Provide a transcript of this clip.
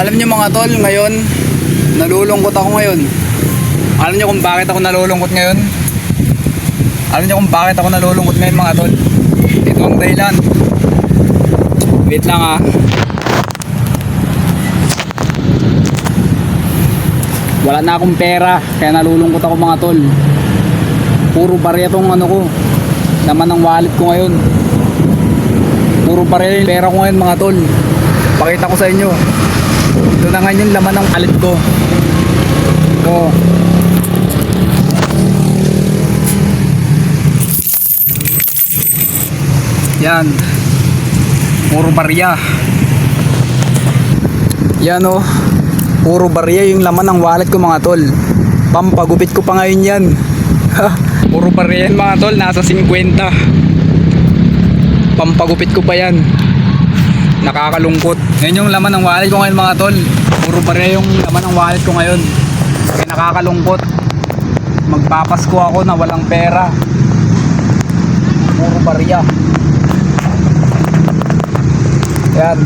Alam niyo mga tol, ngayon nalulungkot ako ngayon. Alam niyo kung bakit ako nalulungkot ngayon? Alam niyo kung bakit ako nalulungkot ngayon mga tol? Ito ang dahilan. Wait lang ah. Wala na akong pera, kaya nalulungkot ako mga tol. Puro barya tong ano ko, laman ng wallet ko ngayon. Puro barya yung pera ko ngayon mga tol. Pakita ko sa inyo. Ito na nga yung laman ng wallet ko. Ito. Yan. Puro barya. Yan oh. Puro barya yung laman ng wallet ko mga tol. Pampagupit ko pa ngayon yan. Puro barya yan mga tol. Nasa 50. Pampagupit ko pa yan. Nakakalungkot. Yan yung laman ng wallet ko ngayon mga tol. Puro barya yung laman ng wallet ko ngayon. Kaya nakakalungkot. Magpapasko ako na walang pera. Puro barya. Yan.